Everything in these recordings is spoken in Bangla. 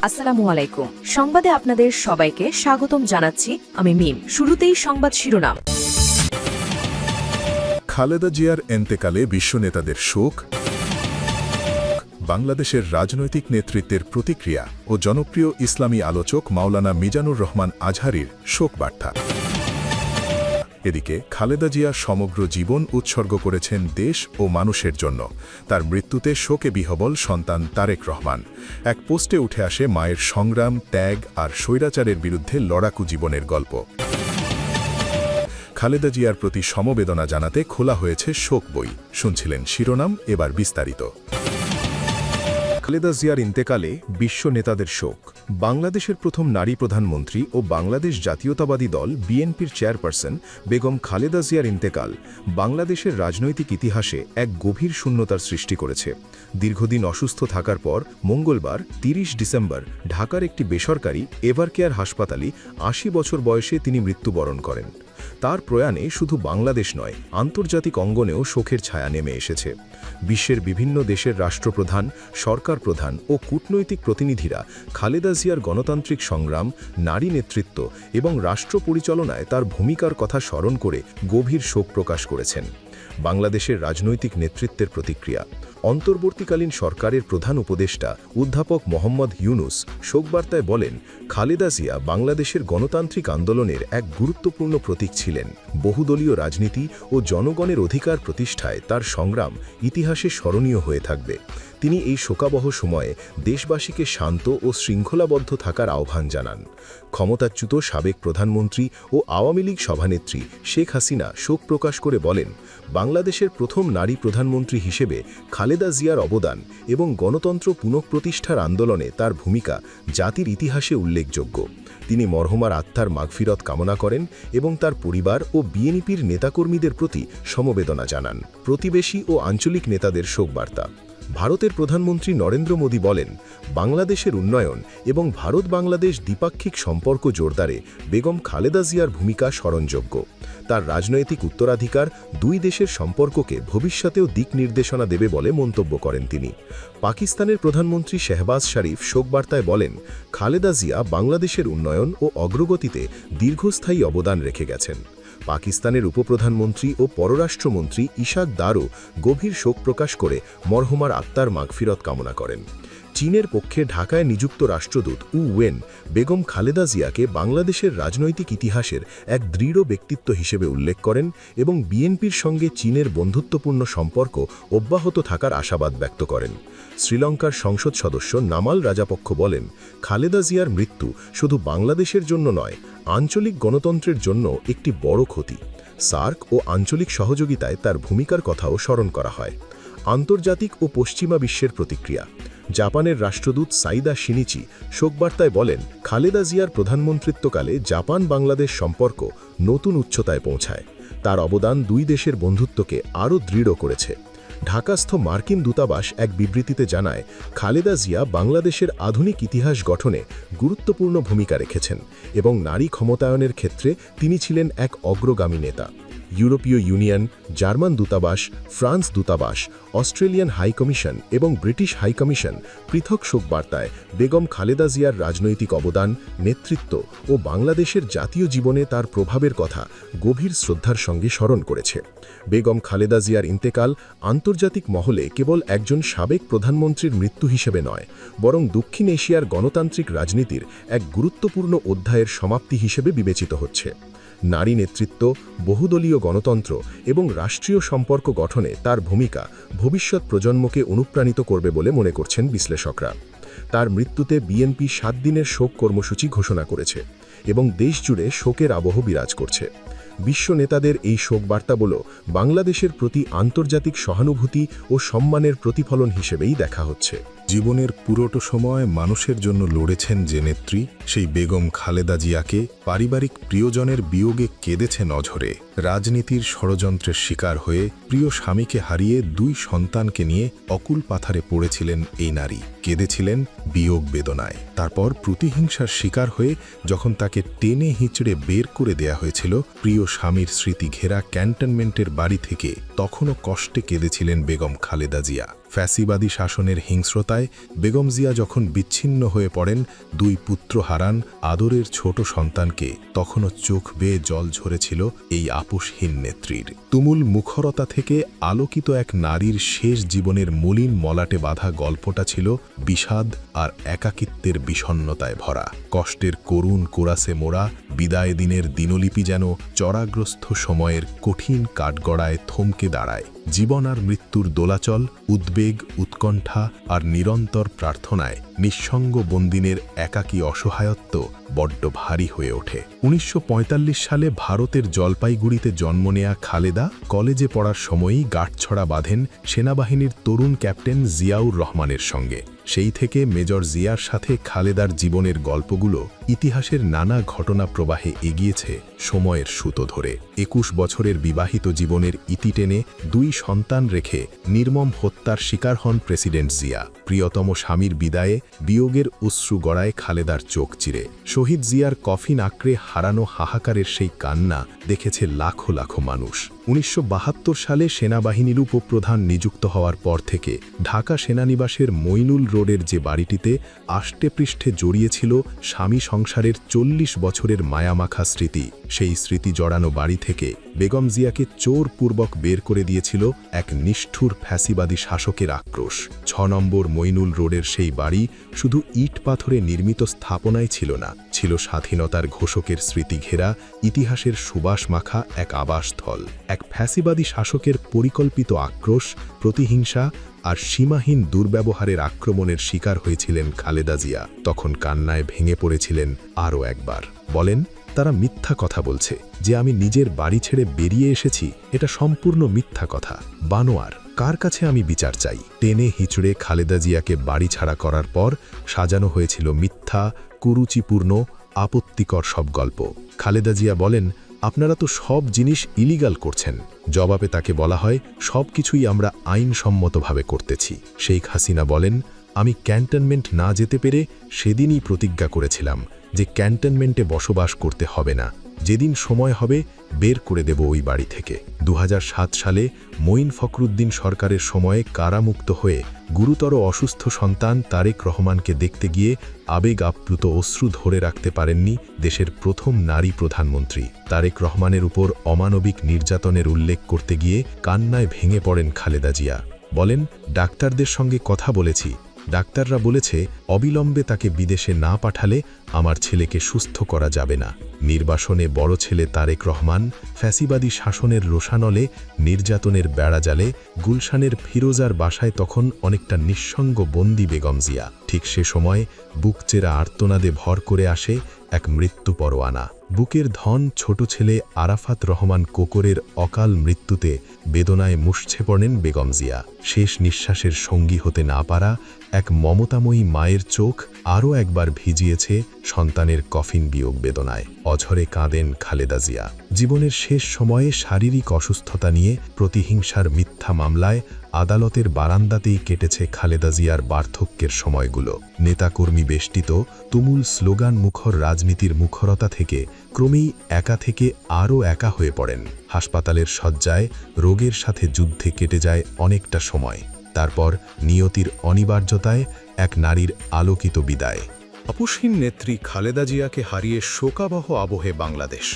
আসসালামু আলাইকুম। সংবাদে আপনাদের সবাইকে স্বাগতম জানাচ্ছি। আমি মিম। শুরুতেই সংবাদ শিরোনাম। খালেদা জিয়ার এন্তেকালে বিশ্ব নেতাদের শোক, বাংলাদেশের রাজনৈতিক নেতৃত্বের প্রতিক্রিয়া ও জনপ্রিয় ইসলামী আলোচক মাওলানা মিজানুর রহমান আজহারীর শোকবার্তা। এদিকে খালেদা জিয়া সমগ্র জীবন উৎসর্গ করেছেন দেশ ও মানুষের জন্য। তার মৃত্যুতে শোকে বিহবল সন্তান তারেক রহমান। এক পোস্টে উঠে আসে মায়ের সংগ্রাম, ত্যাগ আর স্বৈরাচারের বিরুদ্ধে লড়াকু জীবনের গল্প। খালেদা জিয়ার প্রতি সমবেদনা জানাতে খোলা হয়েছে শোক বই। শুনছিলেন শিরোনাম, এবার বিস্তারিত। খালেদা জিয়ার ইন্তেকালে বিশ্ব নেতাদের শোক। বাংলাদেশের প্রথম নারী প্রধানমন্ত্রী ও বাংলাদেশ জাতীয়তাবাদী দল বিএনপির চেয়ারপারসন বেগম খালেদা জিয়ার ইন্তেকাল বাংলাদেশের রাজনৈতিক ইতিহাসে এক গভীর শূন্যতার সৃষ্টি করেছে। দীর্ঘদিন অসুস্থ থাকার পর মঙ্গলবার ৩০ ডিসেম্বর ঢাকার একটি বেসরকারি এভারকেয়ার হাসপাতালে ৮০ বছর বয়সে তিনি মৃত্যুবরণ করেন। তার প্রয়াণে শুধু বাংলাদেশ নয়, আন্তর্জাতিক অঙ্গনেও শোকের ছায়া নেমে এসেছে। বিশ্বের বিভিন্ন দেশের রাষ্ট্রপ্রধান, সরকার প্রধান ও কূটনৈতিক প্রতিনিধিরা খালেদা জিয়ার গণতান্ত্রিক সংগ্রাম, নারী নেতৃত্ব এবং রাষ্ট্র পরিচালনায় তার ভূমিকার কথা স্মরণ করে গভীর শোক প্রকাশ করেছেন। বাংলাদেশের রাজনৈতিক নেতৃত্বের প্রতিক্রিয়া। অন্তর্বর্তীকালীন সরকারের প্রধান উপদেষ্টা অধ্যাপক মোহাম্মদ ইউনুস শোকবার্তায় বলেন, খালেদা জিয়া বাংলাদেশের গণতান্ত্রিক আন্দোলনের এক গুরুত্বপূর্ণ প্রতীক ছিলেন। বহুদলীয় রাজনীতি ও জনগণের অধিকার প্রতিষ্ঠায় তার সংগ্রাম ইতিহাসে স্মরণীয় হয়ে থাকবে। তিনি এই শোকাবহ সময়ে দেশবাসীকে শান্ত ও শৃঙ্খলাবদ্ধ থাকার আহ্বান জানান। ক্ষমতাচ্যুত সাবেক প্রধানমন্ত্রী ও আওয়ামী লীগ সভানেত্রী শেখ হাসিনা শোক প্রকাশ করে বলেন, বাংলাদেশের প্রথম নারী প্রধানমন্ত্রী হিসেবে খালেদা জিয়ার অবদান এবং গণতন্ত্র পুনঃপ্রতিষ্ঠার আন্দোলনে তার ভূমিকা জাতির ইতিহাসে উল্লেখযোগ্য। তিনি মরহুমার আত্মার মাগফিরত কামনা করেন এবং তার পরিবার ও বিএনপির নেতাকর্মীদের প্রতি সমবেদনা জানান। প্রতিবেশী ও আঞ্চলিক নেতাদের শোকবার্তা। ভারতের প্রধানমন্ত্রী নরেন্দ্র মোদী বলেন, বাংলাদেশের উন্নয়ন এবং ভারত-বাংলাদেশ দ্বিপাক্ষিক সম্পর্ক জোরদারে বেগম খালেদা জিয়ার ভূমিকা স্মরণযোগ্য। তার রাজনৈতিক উত্তরাধিকার দুই দেশের সম্পর্ককে ভবিষ্যতেও দিক নির্দেশনা দেবে বলে মন্তব্য করেন তিনি। পাকিস্তানের প্রধানমন্ত্রী শেহবাজ শরীফ শোকবার্তায় বলেন, খালেদা জিয়া বাংলাদেশের উন্নয়ন ও অগ্রগতিতে দীর্ঘস্থায়ী অবদান রেখে গেছেন। পাকিস্তানের উপপ্রধানমন্ত্রী ও পররাষ্ট্রমন্ত্রী ইশাক দারও গভীর শোক প্রকাশ করে মরহুমার আত্মার মাগফিরত কামনা করেন। চীনের পক্ষে ঢাকায় নিযুক্ত রাষ্ট্রদূত উ ওয়েন বেগম খালেদা জিয়াকে বাংলাদেশের রাজনৈতিক ইতিহাসের এক দৃঢ় ব্যক্তিত্ব হিসেবে উল্লেখ করেন এবং বিএনপির সঙ্গে চীনের বন্ধুত্বপূর্ণ সম্পর্ক অব্যাহত থাকার আশাবাদ ব্যক্ত করেন। শ্রীলঙ্কার সংসদ সদস্য নামাল রাজাপক্ষ বলেন, খালেদা জিয়ার মৃত্যু শুধু বাংলাদেশের জন্য নয়, আঞ্চলিক গণতন্ত্রের জন্য একটি বড় ক্ষতি। সার্ক ও আঞ্চলিক সহযোগিতায় তার ভূমিকার কথাও স্মরণ করা হয়। আন্তর্জাতিক ও পশ্চিমা বিশ্বের প্রতিক্রিয়া। জাপানের রাষ্ট্রদূত সাইদা শিনিচি শোকবার্তায় বলেন, খালেদা জিয়ার প্রধানমন্ত্রিত্বকালে জাপান বাংলাদেশ সম্পর্ক নতুন উচ্চতায় পৌঁছায়। তার অবদান দুই দেশের বন্ধুত্বকে আরও দৃঢ় করেছে। ঢাকাস্থ মার্কিন দূতাবাস এক বিবৃতিতে জানায়, খালেদা জিয়া বাংলাদেশের আধুনিক ইতিহাস গঠনে গুরুত্বপূর্ণ ভূমিকা রেখেছেন এবং নারী ক্ষমতায়নের ক্ষেত্রে তিনি ছিলেন এক অগ্রগামী নেতা। ইউরোপীয় ইউনিয়ন, জার্মান দূতাবাস, ফ্রান্স দূতাবাস, অস্ট্রেলিয়ান হাইকমিশন এবং ব্রিটিশ হাইকমিশন পৃথক শোকবার্তায় বেগম খালেদা জিয়ার রাজনৈতিক অবদান, নেতৃত্ব ও বাংলাদেশের জাতীয় জীবনে তার প্রভাবের কথা গভীর শ্রদ্ধার সঙ্গে স্মরণ করেছে। বেগম খালেদা জিয়ার ইন্তেকাল আন্তর্জাতিক মহলে কেবল একজন সাবেক প্রধানমন্ত্রীর মৃত্যু হিসেবে নয়, বরং দক্ষিণ এশিয়ার গণতান্ত্রিক রাজনীতির এক গুরুত্বপূর্ণ অধ্যায়ের সমাপ্তি হিসেবে বিবেচিত হচ্ছে। নারী নেতৃত্ব, বহুদলীয় গণতন্ত্র এবং রাষ্ট্রীয় সম্পর্ক গঠনে তার ভূমিকা ভবিষ্যৎ প্রজন্মকে অনুপ্রাণিত করবে বলে মনে করছেন বিশ্লেষকরা। তার মৃত্যুতে বিএনপি 7 দিনের শোক কর্মসূচি ঘোষণা করেছে এবং দেশজুড়ে শোকের আবহ বিরাজ করছে। বিশ্ব নেতাদের এই শোকবার্তা বাংলাদেশের প্রতি আন্তর্জাতিক সহানুভূতি ও সম্মানের প্রতিফলন হিসেবেই দেখা হচ্ছে। জীবনের পুরোটো সময় মানুষের জন্য লড়েছেন যে নেত্রী, সেই বেগম খালেদা জিয়াকে পারিবারিক প্রিয়জনের বিয়োগে কেঁদেছেন অঝরে। রাজনীতির ষড়যন্ত্রের শিকার হয়ে প্রিয় স্বামীকে হারিয়ে 2 সন্তানকে নিয়ে অকুল পাথারে পড়েছিলেন এই নারী। কেঁদেছিলেন বিয়োগ বেদনায়। তারপর প্রতিহিংসার শিকার হয়ে যখন তাকে টেনে হিঁচড়ে বের করে দেয়া হয়েছিল প্রিয় স্বামীর স্মৃতি ঘেরা ক্যান্টনমেন্টের বাড়ি থেকে, তখনও কষ্টে কেঁদেছিলেন বেগম খালেদা জিয়া। ফ্যাসিবাদী শাসনের হিংস্রতায় বেগম জিয়া যখন বিচ্ছিন্ন হয়ে পড়েন, দুই পুত্র হারান, আদরের ছোট সন্তানকে, তখনও চোখ বেয়ে জল ঝরেছিল এই আপোষহীন নেত্রীর। তুমুল মুখরতা থেকে আলোকিত এক নারীর শেষ জীবনের মলিন মলাটে বাঁধা গল্পটা ছিল বিষাদ আর একাকিত্বের বিষণ্ণতায় ভরা। কষ্টের করুণ কোরাসে মোড়া বিদায় দিনের দিনলিপি যেন চরাগ্রস্ত সময়ের কঠিন কাঠগড়ায় থমকে দাঁড়ায়। জীবন আর মৃত্যুর দোলাচল, উদ্বেগ, উৎকণ্ঠা আর নিরন্তর প্রার্থনায় নিঃসঙ্গ বন্দিনের একাকী অসহায়ত্ব বড্ড ভারী হয়ে ওঠে। ১৯৪৫ সালে ভারতের জলপাইগুড়িতে জন্ম নেয়া খালেদা কলেজে পড়ার সময়ই গাঁটছড়া বাঁধেন সেনাবাহিনীর তরুণ ক্যাপ্টেন জিয়াউর রহমানের সঙ্গে। সেই থেকে মেজর জিয়ার সাথে খালেদার জীবনের গল্পগুলো ইতিহাসের নানা ঘটনা প্রবাহে এগিয়েছে সময়ের সুতো ধরে। ২১ বছরের বিবাহিত জীবনের ইতি টেনে ২ সন্তান রেখে নির্মম হত্যার শিকার হন প্রেসিডেন্ট জিয়া। প্রিয়তম স্বামীর বিদায়ে বিয়োগের অশ্রু গড়ায় খালেদার চোখ চিরে। শহীদ জিয়ার কফিন আঁকড়ে হারানো হাহাকারের সেই কান্না দেখেছে লাখো লাখো মানুষ। ১৯৭২ সালে সেনাবাহিনীর উপপ্রধান নিযুক্ত হওয়ার পর থেকে ঢাকা সেনানিবাসের মইনুল রোডের যে বাড়িটিতে আষ্টেপৃষ্ঠে জড়িয়েছিল স্বামী সংসারের ৪০ বছরের মায়ামাখা স্মৃতি, সেই স্মৃতি জড়ানো বাড়ি থেকে বেগম জিয়াকে চোরপূর্বক বের করে দিয়েছিল এক নিষ্ঠুর ফ্যাসিবাদী শাসকের আক্রোশ। ৬ নম্বর মইনুল রোডের সেই বাড়ি শুধু ইট পাথরে নির্মিত স্থাপনাই ছিল না, ছিল স্বাধীনতার ঘোষকের স্মৃতি ঘেরা ইতিহাসের সুবাস মাখা এক আবাসস্থল। এক ফ্যাসিবাদী শাসকের পরিকল্পিত আক্রোশ, প্রতিহিংসা আর সীমাহীন দুর্ব্যবহারের আক্রমণের শিকার হয়েছিলেন খালেদা জিয়া। তখন কান্নায় ভেঙে পড়েছিলেন আরও একবার। বলেন, তারা মিথ্যা কথা বলছে যে আমি নিজের বাড়ি ছেড়ে বেরিয়ে এসেছি, এটা সম্পূর্ণ মিথ্যা কথা, বানোয়ার। কার কাছে আমি বিচার চাই? টেনে হিচড়ে খালেদা জিয়াকে বাড়ি ছাড়া করার পর সাজানো হয়েছিল মিথ্যা, কুরুচিপূর্ণ, আপত্তিকর সব গল্প। খালেদা জিয়া বলেন, আপনারা তো সব জিনিস ইলিগাল করছেন। জবাবে তাকে বলা হয়, সব কিছুই আমরা আইনসম্মতভাবে করতেছি। শেখ হাসিনা বলেন, আমি ক্যান্টনমেন্ট না যেতে পেরে সেদিনই প্রতিজ্ঞা করেছিলাম যে ক্যান্টনমেন্টে বসবাস করতে হবে না, যেদিন সময় হবে বের করে দেব ওই বাড়ি থেকে। ২০০৭ সালে মঈন ফখরুদ্দিন সরকারের সময়ে কারামুক্ত হয়ে গুরুতর অসুস্থ সন্তান তারেক রহমানকে দেখতে গিয়ে আবেগ আপ্লুত অশ্রু ধরে রাখতে পারেননি দেশের প্রথম নারী প্রধানমন্ত্রী। তারেক রহমানের উপর অমানবিক নির্যাতনের উল্লেখ করতে গিয়ে কান্নায় ভেঙে পড়েন খালেদা জিয়া। বলেন, ডাক্তারদের সঙ্গে কথা বলেছি, ডাক্তাররা বলেছে অবিলম্বে তাকে বিদেশে না পাঠালে আমার ছেলেকে সুস্থ করা যাবে না। নির্বাসনে বড় ছেলে তারেক রহমান ফ্যাসিবাদী শাসনের রোষানলে নির্যাতনের বেড়াজালে গুলশানের ফিরোজার বাসায় তখন অনেকটা নিঃসঙ্গ বন্দী বেগম জিয়া। ঠিক সে সময় বুকচেরা আর্তনাদে ভর করে আসে এক মৃত্যু পরোয়ানা। বুকের ধন ছোট ছেলে আরাফাত রহমান কোকরের অকাল মৃত্যুতে বেদনায় মুছছে পড়েন বেগম জিয়া। শেষ নিঃশ্বাসের সঙ্গী হতে না পারা এক মমতাময়ী মায়ের চোখ আরও একবার ভিজিয়েছে সন্তানের কফিন বিয়োগ বেদনায়। অঝরে কাঁদেন খালেদা জিয়া। জীবনের শেষ সময়ে শারীরিক অসুস্থতা নিয়ে প্রতিহিংসার মিথ্যা মামলায় আদালতের বারান্দাতেই কেটেছে খালেদা জিয়ার বার্ধক্যের সময়গুলো। নেতাকর্মী বেষ্টিত তুমুল স্লোগান মুখর রাজনীতির মুখরতা থেকে ক্রমেই একা থেকে আরও একা হয়ে পড়েন। হাসপাতালের শয্যায় রোগের সাথে যুদ্ধে কেটে যায় অনেকটা সময়। তারপর নিয়তির অনিবার্যতায় এক নারীর আলোকিত বিদায়। আপোষহীন নেত্রী খালেদা জিয়াকে হারিয়ে শোকাবহ আবহে বাংলাদেশ।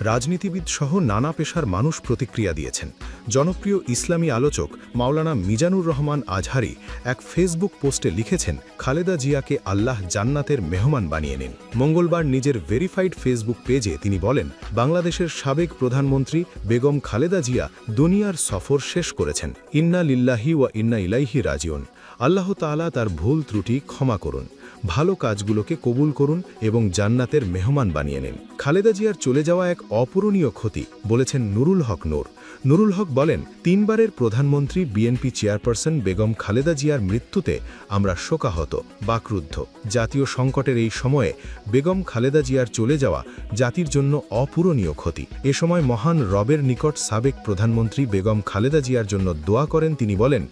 রাজনীতিবিদ সহ নানা পেশার মানুষ প্রতিক্রিয়া দিয়েছেন। জনপ্রিয় ইসলামী আলোচক মাওলানা মিজানুর রহমান আজহারি এক ফেসবুক পোস্টে লিখেছেন, খালেদা জিয়াকে আল্লাহ জান্নাতের মেহমান বানিয়ে নিন। মঙ্গলবার নিজের ভেরিফাইড ফেসবুক পেজে তিনি বলেন, বাংলাদেশের সাবেক প্রধানমন্ত্রী বেগম খালেদা জিয়া দুনিয়ার সফর শেষ করেছেন। ইন্না লিল্লাহি ওয়া ইন্না ইলাইহি রাজিউন। আল্লাহ তাআলা তার ভুল ত্রুটি ক্ষমা করুন, ভালো কাজগুলোকে কবুল করুন এবং জান্নাতের মেহমান বানিয়ে নিন। খালেদা জিয়ার চলে যাওয়া এক অপূরণীয় ক্ষতি, বলেছেন নুরুল হক নূর। নুরুল হক বলেন, ৩ বারের প্রধানমন্ত্রী বিএনপি চেয়ারপারসন বেগম খালেদা জিয়ার মৃত্যুতে আমরা শোকাহত, বাকরুদ্ধ। জাতীয় সংকটের এই সময়ে বেগম খালেদা জিয়ার চলে যাওয়া জাতির জন্য অপূরণীয় ক্ষতি। এ সময় মহান রবের নিকট সাবেক প্রধানমন্ত্রী বেগম খালেদা জিয়ার জন্য দোয়া করেন। তিনি বলেন,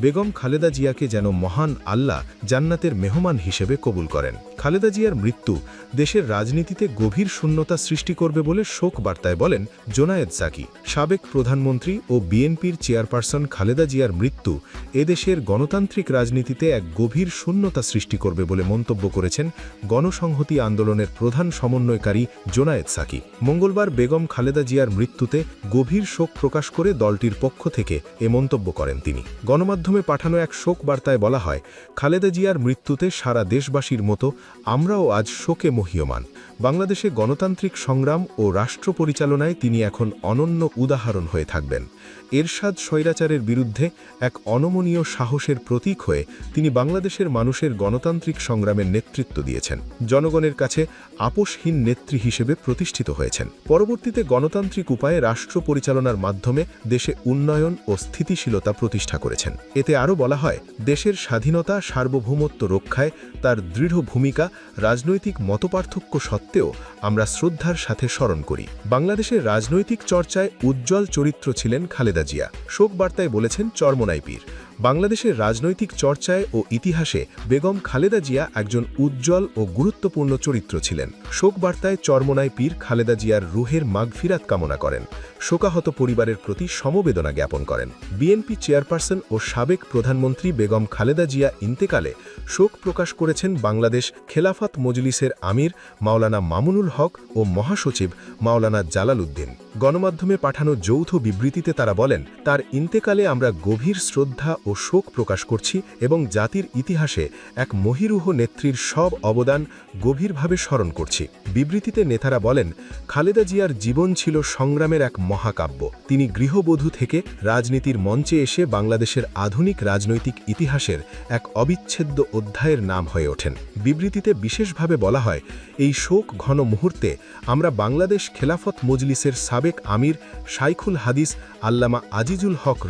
বেগম খালেদা জিয়াকে যেন মহান আল্লাহ জান্নাতের মেহমান হিসেবে কবুল করেন। খালেদা জিয়ার মৃত্যু দেশের রাজনীতিতে গভীর শূন্যতা সৃষ্টি করবে বলে শোক বার্তায় বলেন জোনায়েদ সাকি। সাবেক প্রধানমন্ত্রী ও বিএনপির চেয়ারপারসন খালেদা জিয়ার মৃত্যু এদেশের গণতান্ত্রিক রাজনীতিতে এক গভীর শূন্যতা সৃষ্টি করবে বলে মন্তব্য করেছেন গণসংহতি আন্দোলনের প্রধান সমন্বয়কারী জোনায়েদ সাকি। মঙ্গলবার বেগম খালেদা জিয়ার মৃত্যুতে গভীর শোক প্রকাশ করে দলটির পক্ষ থেকে এ মন্তব্য করেন তিনি। গণমাধ্যমে পাঠানো এক শোক বার্তায় বলা হয়, খালেদা জিয়ার মৃত্যুতে সারা দেশবাসীর মতো আমরাও আজ শোকে মহীয়মান। বাংলাদেশে গণতান্ত্রিক সংগ্রাম ও রাষ্ট্র পরিচালনায় তিনি এখন অনন্য উদাহরণ হয়ে থাকবেন। এরশাদ স্বৈরাচারের বিরুদ্ধে এক অনমনীয় সাহসের প্রতীক হয়ে তিনি বাংলাদেশের মানুষের গণতান্ত্রিক সংগ্রামের নেতৃত্ব দিয়েছেন। জনগণের কাছে আপোষহীন নেত্রী হিসেবে প্রতিষ্ঠিত হয়েছেন। পরবর্তীতে গণতান্ত্রিক উপায়ে রাষ্ট্র পরিচালনার মাধ্যমে দেশে উন্নয়ন ও স্থিতিশীলতা প্রতিষ্ঠা করেছেন। এতে আরও বলা হয়, দেশের স্বাধীনতা সার্বভৌমত্ব রক্ষায় তার দৃঢ় ভূমিকা রাজনৈতিক মতপার্থক্য সত্ত্বেও আমরা শ্রদ্ধার সাথে স্মরণ করি। বাংলাদেশের রাজনৈতিক চর্চায় উজ্জ্বল চরিত্র ছিলেন খালেদা জিয়া। শোক বার্তায় বলেছেন চরমোনাই পীর, বাংলাদেশের রাজনৈতিক চর্চায় ও ইতিহাসে বেগম খালেদা জিয়া একজন উজ্জ্বল ও গুরুত্বপূর্ণ চরিত্র ছিলেন। শোক বার্তায় চরমোনাই পীর খালেদা জিয়ার রুহের মাগফিরাত কামনা করেন, শোকাহত পরিবারের প্রতি সমবেদনা জ্ঞাপন করেন। বিএনপি চেয়ারপারসন ও সাবেক প্রধানমন্ত্রী বেগম খালেদা জিয়া ইন্তেকালে শোক প্রকাশ করেছেন বাংলাদেশ খেলাফত মজলিসের আমির মাওলানা মামুনুল হক ও মহাসচিব মাওলানা জালাল উদ্দিন। গণমাধ্যমে পাঠানো যৌথ বিবৃতিতে তারা বলেন, তার ইন্তেকালে আমরা গভীর শ্রদ্ধা ও শোক প্রকাশ করছি এবং জাতির ইতিহাসে এক মহিরুহ নেত্রীর সব অবদান গভীরভাবে স্মরণ করছি। বিবৃতিতে নেতারা বলেন, খালেদা জিয়ার জীবন ছিল সংগ্রামের এক মহাকাব্য। তিনি গৃহবধূ থেকে রাজনীতির মঞ্চে এসে বাংলাদেশের আধুনিক রাজনৈতিক ইতিহাসের এক অবিচ্ছেদ্য অধ্যায়ের নাম হয়ে ওঠেন। বিবৃতিতে বিশেষভাবে বলা হয়, এই শোক ঘন মুহূর্তে আমরা বাংলাদেশ খেলাফত মজলিসের সাবেক আমির শাইখুল হাদিস আল্লামা আজিজুল হক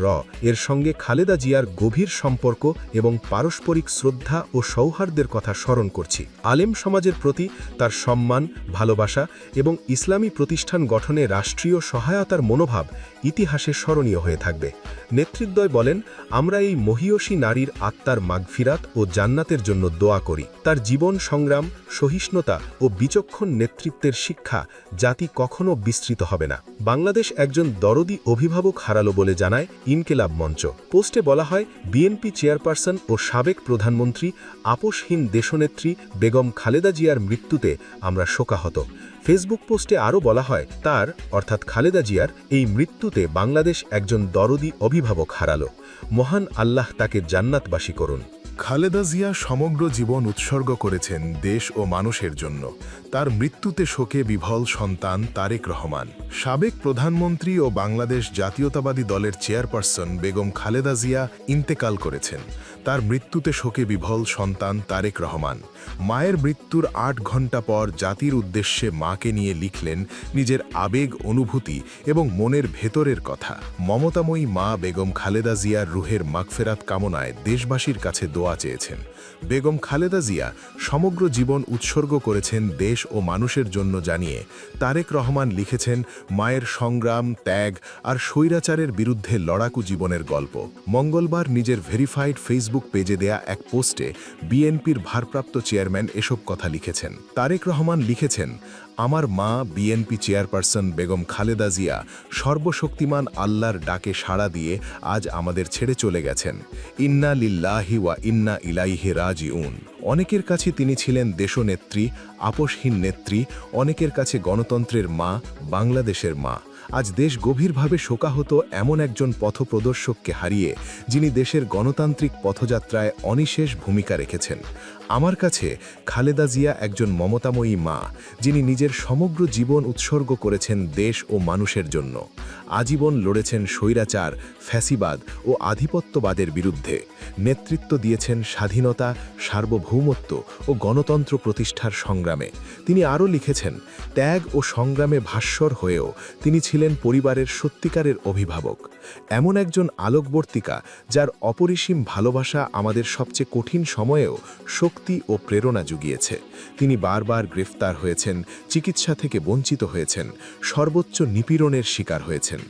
এর সঙ্গে খালেদা জিয়ার গভীর সম্পর্ক এবং পারস্পরিক শ্রদ্ধা ও সৌহার্দ্যের কথা স্মরণ করছি। আলেম সমাজের প্রতি তার সম্মান, ভালোবাসা এবং ইসলামী প্রতিষ্ঠান গঠনে রাষ্ট্রীয় সহায়তার মনোভাব ইতিহাসে স্মরণীয় হয়ে থাকবে। নেতৃদ্বয় বলেন, আমরা এই মহীয়সী নারীর আত্মার মাগফিরাত ও জান্নাতের জন্য দোয়া করি। তার জীবন সংগ্রাম, সহিষ্ণুতা ও বিচক্ষণ নেতৃত্বের শিক্ষা জাতি কখনো বিস্তৃত হবে না। বাংলাদেশ একজন দরদি অভিভাবক হারালো বলে জানায় ইনকিলাব মঞ্চ। পোস্টে বলা হয়, বিএনপি চেয়ারপারসন ও সাবেক প্রধানমন্ত্রী আপোষহীন দেশনেত্রী বেগম খালেদা জিয়ার মৃত্যুতে আমরা শোকাহত। ফেসবুক পোস্টে আরও বলা হয়, তার অর্থাৎ খালেদা জিয়ার এই মৃত্যুতে বাংলাদেশ একজন দরদি অভিভাবক হারালো। মহান আল্লাহ তাকে জান্নাতবাসী করুন। খালেদা জিয়া সমগ্র জীবন উৎসর্গ করেছেন দেশ ও মানুষের জন্য। তার মৃত্যুতে শোকে বিভল সন্তান তারেক রহমান। সাবেক প্রধানমন্ত্রী ও বাংলাদেশ জাতীয়তাবাদী দলের চেয়ারপারসন বেগম খালেদা জিয়া ইন্তেকাল করেছেন। তার মৃত্যুতে শোকে বিভল সন্তান তারেক রহমান। মায়ের মৃত্যুর ৮ ঘণ্টা পর জাতির উদ্দেশ্যে মাকে নিয়ে লিখলেন নিজের আবেগ, অনুভূতি এবং মনের ভেতরের কথা। মমতাময়ী মা বেগম খালেদা জিয়ার রুহের মাগফেরাত কামনায় দেশবাসীর কাছে দোয়া চেয়েছেন। বেগম খালেদা জিয়া সমগ্র জীবন উৎসর্গ করেছেন দেশ ও মানুষের জন্য জানিয়ে তারেক রহমান লিখেছেন মায়ের সংগ্রাম, ত্যাগ আর স্বৈরাচারের বিরুদ্ধে লড়াকু জীবনের গল্প। মঙ্গলবার নিজের ভেরিফাইড ফেসবুক পেজে দেয়া এক পোস্টে বিএনপির ভারপ্রাপ্ত চেয়ারম্যান এসব কথা লিখেছেন। তারেক রহমান লিখেছেন, আমার মা বিএনপি চেয়ারপারসন বেগম খালেদা জিয়া সর্বশক্তিমান আল্লাহর ডাকে সাড়া দিয়ে আজ আমাদের ছেড়ে চলে গেছেন। ইন্না লিল্লাহি ওয়া ইন্না ইলাইহি রাজিউন। অনেকের কাছে তিনি ছিলেন দেশনেত্রী, আপোষহীন নেত্রী, অনেকের কাছে গণতন্ত্রের মা, বাংলাদেশের মা। আজ দেশ গভীরভাবে শোকাহত এমন একজন পথপ্রদর্শককে হারিয়ে, যিনি দেশের গণতান্ত্রিক পথযাত্রায় অনিশেষ ভূমিকা রেখেছেন। আমার কাছে খালেদা জিয়া একজন মমতাময়ী মা, যিনি নিজের সমগ্র জীবন উৎসর্গ করেছেন দেশ ও মানুষের জন্য। আজীবন লড়েছেন স্বৈরাচার, ফ্যাসিবাদ ও আধিপত্যবাদের বিরুদ্ধে। নেতৃত্ব দিয়েছেন স্বাধীনতা, সার্বভৌমত্ব ও গণতন্ত্র প্রতিষ্ঠার সংগ্রামে। তিনি আরও লিখেছেন, ত্যাগ ও সংগ্রামে ভাস্বর হয়েও তিনি ছিলেন পরিবারের সত্যিকারের অভিভাবক। এমন একজন আলোকবর্তিকা, যার অপরিসীম ভালোবাসা আমাদের সবচেয়ে কঠিন সময়েও শক্তি ও প্রেরণা জুগিয়েছে। তিনি বারবার গ্রেফতার হয়েছেন, চিকিৎসা থেকে বঞ্চিত হয়েছেন, সর্বোচ্চ নিপীড়নের শিকার হয়েছেন।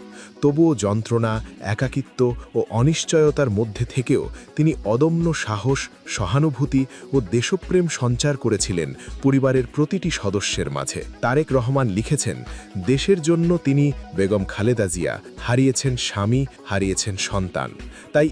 তবুও যন্ত্রণা, একাকিত্ব ও অনিশ্চয়তার মধ্যে থেকেও তিনি অদম্য সাহস, সহানুভূতি ও দেশপ্রেম সঞ্চার করেছিলেন পরিবারের প্রতিটি সদস্যের মাঝে। তারেক রহমান লিখেছেন, দেশের জন্য তিনি বেগম খালেদা জিয়া হারিয়েছেন স্বামী, হারিয়েছেন সন্তান। তাই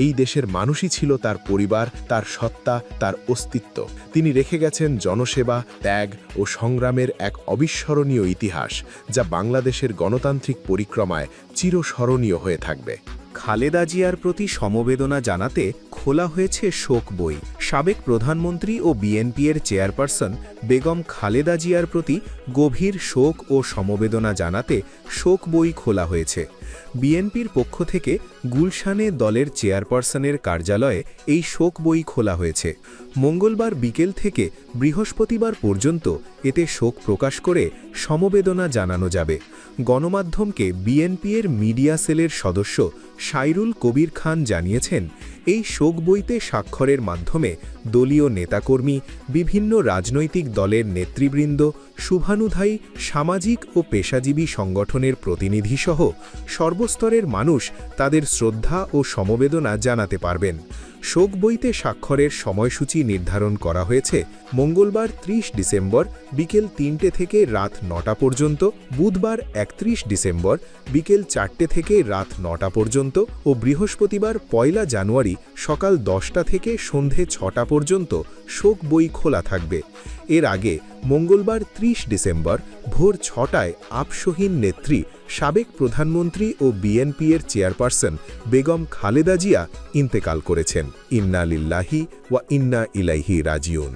এই দেশের মানুষই ছিল তার পরিবার, তার সত্তা, তার অস্তিত্ব। তিনি রেখে গেছেন জনসেবা, ত্যাগ ও সংগ্রামের এক অবিস্মরণীয় ইতিহাস, যা বাংলাদেশের গণতান্ত্রিক পরিক্রমায় চিরস্মরণীয় হয়ে থাকবে। খালেদা জিয়ার প্রতি সমবেদনা জানাতে খোলা হয়েছে শোক বই। সাবেক প্রধানমন্ত্রী ও বিএনপির চেয়ারপারসন বেগম খালেদা জিয়ার প্রতি গভীর শোক ও সমবেদনা জানাতে শোক বই খোলা হয়েছে। বিএনপির পক্ষ থেকে গুলশানে দলের চেয়ারপারসনের কার্যালয়ে এই শোক বই খোলা হয়েছে। মঙ্গলবার বিকেল থেকে বৃহস্পতিবার পর্যন্ত এতে শোক প্রকাশ করে সমবেদনা জানানো যাবে। গণমাধ্যমকে বিএনপির মিডিয়া সেলের সদস্য সাইরুল কবির খান জানিয়েছেন, এই শোক বইতে স্বাক্ষরের মাধ্যমে দলীয় নেতাকর্মী, বিভিন্ন রাজনৈতিক দলের নেতৃবৃন্দ, শুভানুধ্যায়ী সামাজিক ও পেশাজীবী সংগঠনের প্রতিনিধিসহ সর্বস্তরের মানুষ তাদের শ্রদ্ধা ও সমবেদনা জানাতে পারবেন। শোক বইতে স্বাক্ষরের সময়সূচি নির্ধারণ করা হয়েছে মঙ্গলবার 30 ডিসেম্বর বিকেল 3টে থেকে রাত 9টা পর্যন্ত, বুধবার 31 ডিসেম্বর বিকেল 4টে থেকে রাত 9টা পর্যন্ত ও বৃহস্পতিবার 1 জানুয়ারি সকাল 10টা থেকে সন্ধে 6টা পর্যন্ত শোক বই খোলা থাকবে। এর আগে মঙ্গলবার 30 ডিসেম্বর ভোর 6টায় আপসহীন নেত্রী, সাবেক প্রধানমন্ত্রী ও বিএনপির চেয়ারপারসন বেগম খালেদা জিয়া ইন্তেকাল করেছেন। ইন্না লিল্লাহি ওয়া ইন্না ইলাইহি রাজিউন।